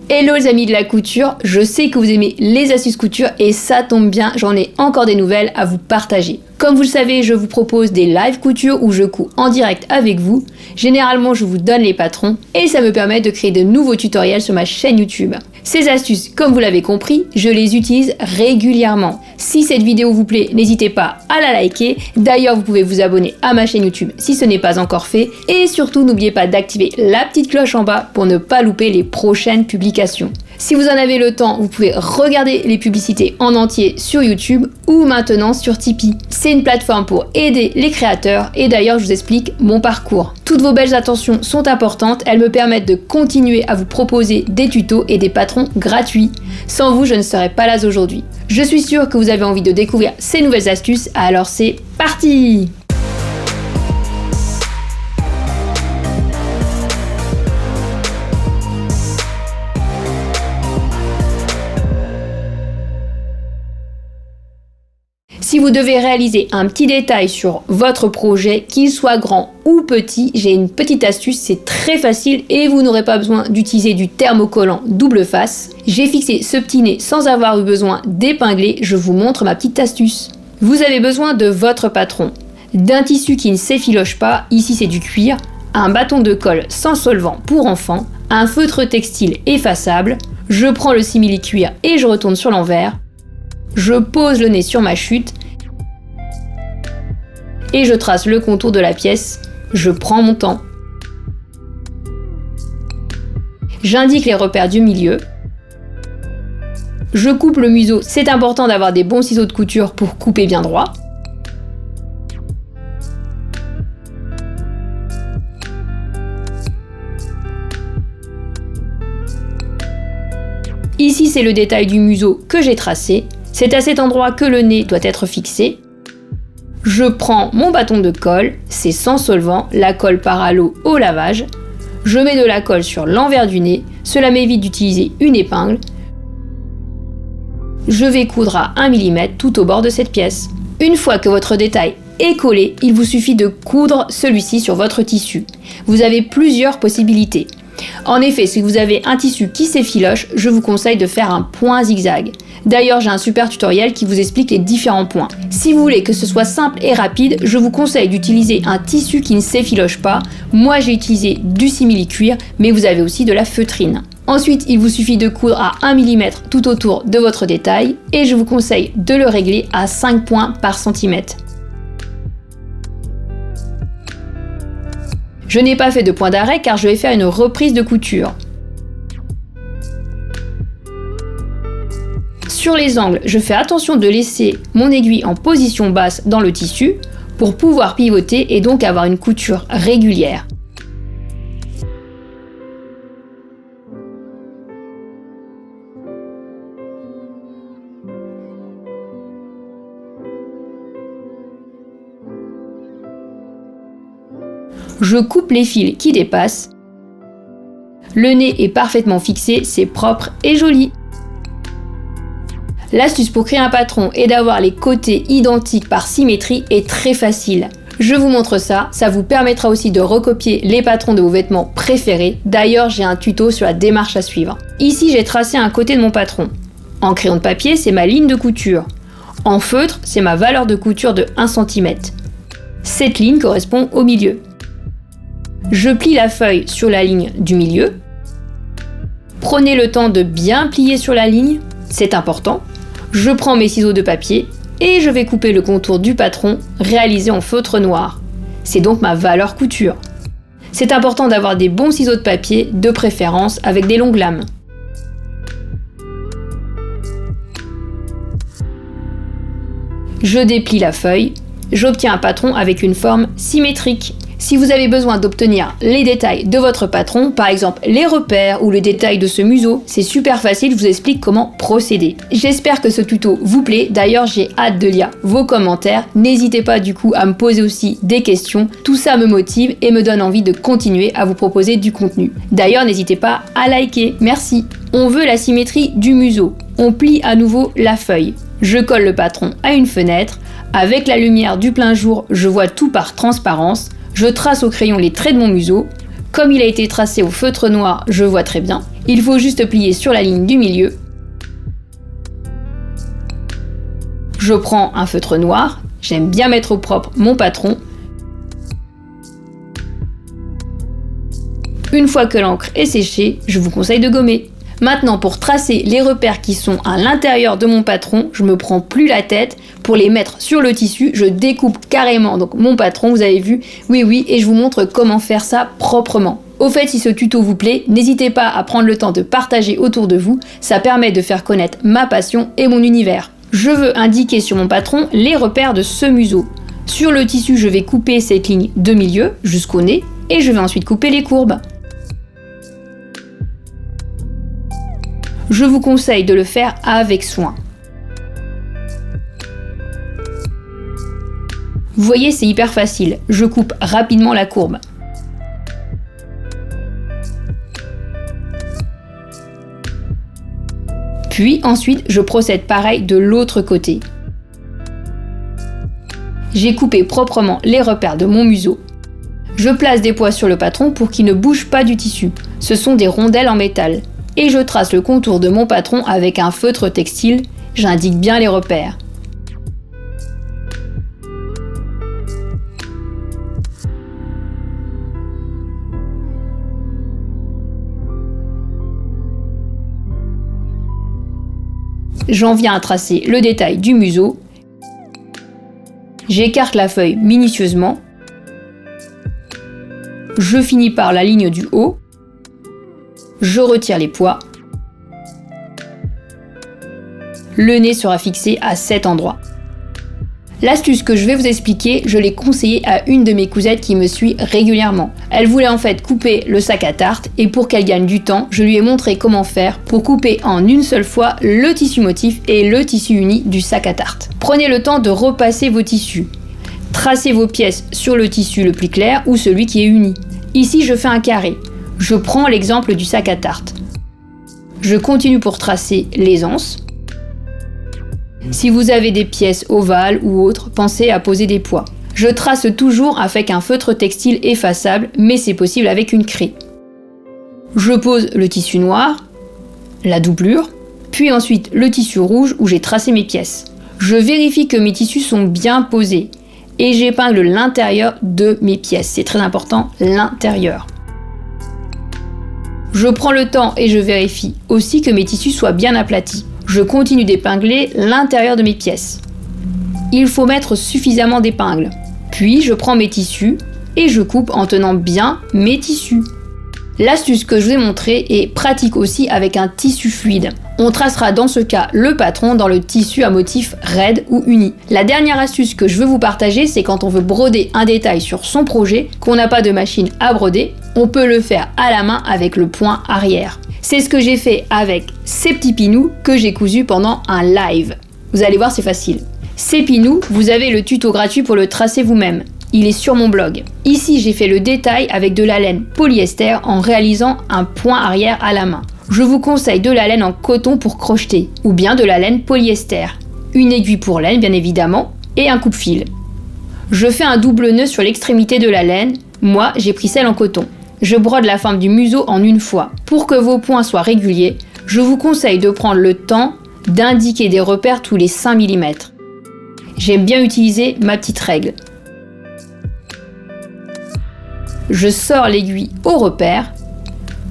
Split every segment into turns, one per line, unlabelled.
Hello les amis de la couture, je sais que vous aimez les astuces couture et ça tombe bien, j'en ai encore des nouvelles à vous partager. Comme vous le savez, je vous propose des live couture où je couds en direct avec vous. Généralement, je vous donne les patrons et ça me permet de créer de nouveaux tutoriels sur ma chaîne YouTube. Ces astuces, comme vous l'avez compris, je les utilise régulièrement. Si cette vidéo vous plaît, n'hésitez pas à la liker. D'ailleurs, vous pouvez vous abonner à ma chaîne YouTube si ce n'est pas encore fait. Et surtout, n'oubliez pas d'activer la petite cloche en bas pour ne pas louper les prochaines publications. Si vous en avez le temps, vous pouvez regarder les publicités en entier sur YouTube ou maintenant sur Tipeee. C'est une plateforme pour aider les créateurs et d'ailleurs je vous explique mon parcours. Toutes vos belles attentions sont importantes, elles me permettent de continuer à vous proposer des tutos et des patrons gratuits. Sans vous, je ne serais pas là aujourd'hui. Je suis sûre que vous avez envie de découvrir ces nouvelles astuces, alors c'est parti! Si vous devez réaliser un petit détail sur votre projet, qu'il soit grand ou petit, j'ai une petite astuce, c'est très facile et vous n'aurez pas besoin d'utiliser du thermocollant double face. J'ai fixé ce petit nez sans avoir eu besoin d'épingler, je vous montre ma petite astuce. Vous avez besoin de votre patron, d'un tissu qui ne s'effiloche pas, ici c'est du cuir, un bâton de colle sans solvant pour enfants, un feutre textile effaçable, je prends le simili-cuir et je retourne sur l'envers, je pose le nez sur ma chute et je trace le contour de la pièce, je prends mon temps. J'indique les repères du milieu. Je coupe le museau, c'est important d'avoir des bons ciseaux de couture pour couper bien droit. Ici, c'est le détail du museau que j'ai tracé. C'est à cet endroit que le nez doit être fixé. Je prends mon bâton de colle, c'est sans solvant, la colle part à l'eau au lavage. Je mets de la colle sur l'envers du nez, cela m'évite d'utiliser une épingle. Je vais coudre à 1 mm tout au bord de cette pièce. Une fois que votre détail est collé, il vous suffit de coudre celui-ci sur votre tissu. Vous avez plusieurs possibilités. En effet, si vous avez un tissu qui s'effiloche, je vous conseille de faire un point zigzag. D'ailleurs, j'ai un super tutoriel qui vous explique les différents points. Si vous voulez que ce soit simple et rapide, je vous conseille d'utiliser un tissu qui ne s'effiloche pas. Moi, j'ai utilisé du simili-cuir, mais vous avez aussi de la feutrine. Ensuite, il vous suffit de coudre à 1 mm tout autour de votre détail et je vous conseille de le régler à 5 points par centimètre. Je n'ai pas fait de point d'arrêt car je vais faire une reprise de couture. Sur les angles, je fais attention de laisser mon aiguille en position basse dans le tissu pour pouvoir pivoter et donc avoir une couture régulière. Je coupe les fils qui dépassent. Le nez est parfaitement fixé, c'est propre et joli. L'astuce pour créer un patron et d'avoir les côtés identiques par symétrie est très facile. Je vous montre ça, ça vous permettra aussi de recopier les patrons de vos vêtements préférés. D'ailleurs, j'ai un tuto sur la démarche à suivre. Ici, j'ai tracé un côté de mon patron. En crayon de papier, c'est ma ligne de couture. En feutre, c'est ma valeur de couture de 1 cm. Cette ligne correspond au milieu. Je plie la feuille sur la ligne du milieu. Prenez le temps de bien plier sur la ligne, c'est important. Je prends mes ciseaux de papier et je vais couper le contour du patron réalisé en feutre noir. C'est donc ma valeur couture. C'est important d'avoir des bons ciseaux de papier, de préférence avec des longues lames. Je déplie la feuille, j'obtiens un patron avec une forme symétrique. Si vous avez besoin d'obtenir les détails de votre patron, par exemple les repères ou le détail de ce museau, c'est super facile, je vous explique comment procéder. J'espère que ce tuto vous plaît, d'ailleurs j'ai hâte de lire vos commentaires, n'hésitez pas du coup à me poser aussi des questions, tout ça me motive et me donne envie de continuer à vous proposer du contenu. D'ailleurs n'hésitez pas à liker, merci. On veut la symétrie du museau, on plie à nouveau la feuille. Je colle le patron à une fenêtre, avec la lumière du plein jour, je vois tout par transparence. Je trace au crayon les traits de mon museau, Comme il a été tracé au feutre noir, je vois très bien. Il faut juste plier sur la ligne du milieu. Je prends un feutre noir, j'aime bien mettre au propre mon patron. Une fois que l'encre est séchée, je vous conseille de gommer. Maintenant, pour tracer les repères qui sont à l'intérieur de mon patron, je me prends plus la tête. Pour les mettre sur le tissu, je découpe carrément donc mon patron, vous avez vu, oui, et je vous montre comment faire ça proprement. Au fait, si ce tuto vous plaît, n'hésitez pas à prendre le temps de partager autour de vous, ça permet de faire connaître ma passion et mon univers. Je veux indiquer sur mon patron les repères de ce museau. Sur le tissu, je vais couper cette ligne de milieu jusqu'au nez et je vais ensuite couper les courbes. Je vous conseille de le faire avec soin. Vous voyez, c'est hyper facile. Je coupe rapidement la courbe. Puis ensuite, je procède pareil de l'autre côté. J'ai coupé proprement les repères de mon museau. Je place des poids sur le patron pour qu'il ne bouge pas du tissu. Ce sont des rondelles en métal. Et je trace le contour de mon patron avec un feutre textile. J'indique bien les repères. J'en viens à tracer le détail du museau. J'écarte la feuille minutieusement. Je finis par la ligne du haut. Je retire les poids. Le nez sera fixé à cet endroit. L'astuce que je vais vous expliquer, je l'ai conseillée à une de mes cousettes qui me suit régulièrement. Elle voulait en fait couper le sac à tarte et pour qu'elle gagne du temps, je lui ai montré comment faire pour couper en une seule fois le tissu motif et le tissu uni du sac à tarte. Prenez le temps de repasser vos tissus. Tracez vos pièces sur le tissu le plus clair ou celui qui est uni. Ici, je fais un carré. Je prends l'exemple du sac à tarte. Je continue pour tracer les anses. Si vous avez des pièces ovales ou autres, pensez à poser des poids. Je trace toujours avec un feutre textile effaçable, mais c'est possible avec une craie. Je pose le tissu noir, la doublure, puis ensuite le tissu rouge où j'ai tracé mes pièces. Je vérifie que mes tissus sont bien posés et j'épingle l'intérieur de mes pièces. C'est très important, l'intérieur. Je prends le temps et je vérifie aussi que mes tissus soient bien aplatis. Je continue d'épingler l'intérieur de mes pièces. Il faut mettre suffisamment d'épingles. Puis je prends mes tissus et je coupe en tenant bien mes tissus. L'astuce que je vous ai montrée est pratique aussi avec un tissu fluide. On tracera dans ce cas le patron dans le tissu à motif raide ou uni. La dernière astuce que je veux vous partager, c'est quand on veut broder un détail sur son projet, qu'on n'a pas de machine à broder, on peut le faire à la main avec le point arrière. C'est ce que j'ai fait avec ces petits pinous que j'ai cousus pendant un live. Vous allez voir, c'est facile. Ces pinous, vous avez le tuto gratuit pour le tracer vous-même. Il est sur mon blog. Ici, j'ai fait le détail avec de la laine polyester en réalisant un point arrière à la main. Je vous conseille de la laine en coton pour crocheter, ou bien de la laine polyester. Une aiguille pour laine, bien évidemment, et un coupe-fil. Je fais un double nœud sur l'extrémité de la laine. Moi, j'ai pris celle en coton. Je brode la forme du museau en une fois. Pour que vos points soient réguliers, je vous conseille de prendre le temps d'indiquer des repères tous les 5 mm. J'aime bien utiliser ma petite règle. Je sors l'aiguille au repère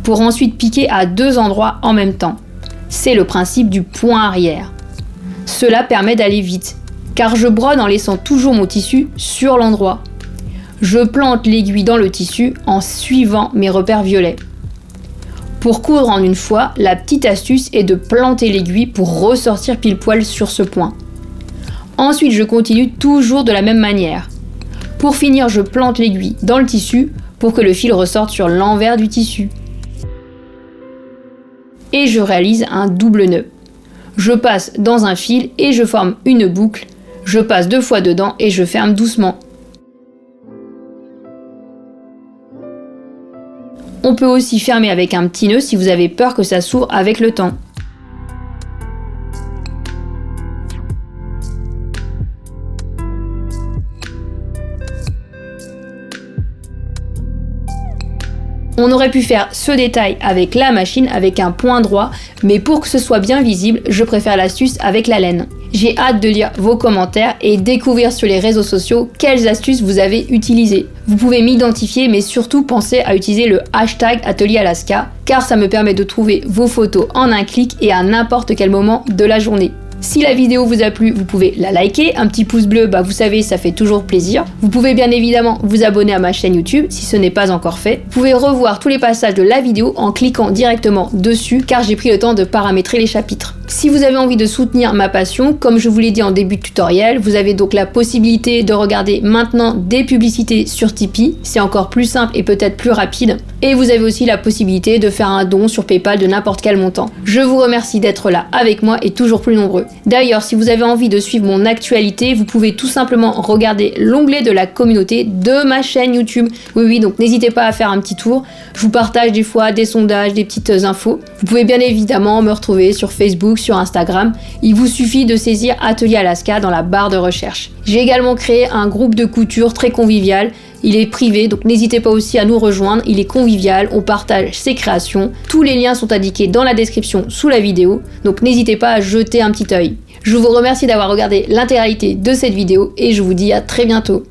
pour ensuite piquer à 2 endroits en même temps. C'est le principe du point arrière. Cela permet d'aller vite, car je brode en laissant toujours mon tissu sur l'endroit. Je plante l'aiguille dans le tissu en suivant mes repères violets. Pour coudre en une fois, la petite astuce est de planter l'aiguille pour ressortir pile poil sur ce point. Ensuite, je continue toujours de la même manière. Pour finir, je plante l'aiguille dans le tissu pour que le fil ressorte sur l'envers du tissu. Et je réalise un double nœud. Je passe dans un fil et je forme une boucle. Je passe 2 fois dedans et je ferme doucement. On peut aussi fermer avec un petit nœud si vous avez peur que ça s'ouvre avec le temps. On aurait pu faire ce détail avec la machine, avec un point droit, mais pour que ce soit bien visible, je préfère l'astuce avec la laine. J'ai hâte de lire vos commentaires et découvrir sur les réseaux sociaux quelles astuces vous avez utilisées. Vous pouvez m'identifier, mais surtout pensez à utiliser le hashtag Atelier Alaska, car ça me permet de trouver vos photos en un clic et à n'importe quel moment de la journée. Si la vidéo vous a plu, vous pouvez la liker, un petit pouce bleu, vous savez, ça fait toujours plaisir. Vous pouvez bien évidemment vous abonner à ma chaîne YouTube si ce n'est pas encore fait. Vous pouvez revoir tous les passages de la vidéo en cliquant directement dessus, car j'ai pris le temps de paramétrer les chapitres. Si vous avez envie de soutenir ma passion, comme je vous l'ai dit en début de tutoriel, vous avez donc la possibilité de regarder maintenant des publicités sur Tipeee, c'est encore plus simple et peut-être plus rapide. Et vous avez aussi la possibilité de faire un don sur PayPal de n'importe quel montant. Je vous remercie d'être là avec moi et toujours plus nombreux. D'ailleurs, si vous avez envie de suivre mon actualité, vous pouvez tout simplement regarder l'onglet de la communauté de ma chaîne YouTube. Oui, donc n'hésitez pas à faire un petit tour. Je vous partage des fois des sondages, des petites infos. Vous pouvez bien évidemment me retrouver sur Facebook, sur Instagram. Il vous suffit de saisir Atelier Alaska dans la barre de recherche. J'ai également créé un groupe de couture très convivial. Il est privé, donc n'hésitez pas aussi à nous rejoindre. Il est convivial, on partage ses créations. Tous les liens sont indiqués dans la description sous la vidéo, donc n'hésitez pas à jeter un petit œil. Je vous remercie d'avoir regardé l'intégralité de cette vidéo et je vous dis à très bientôt.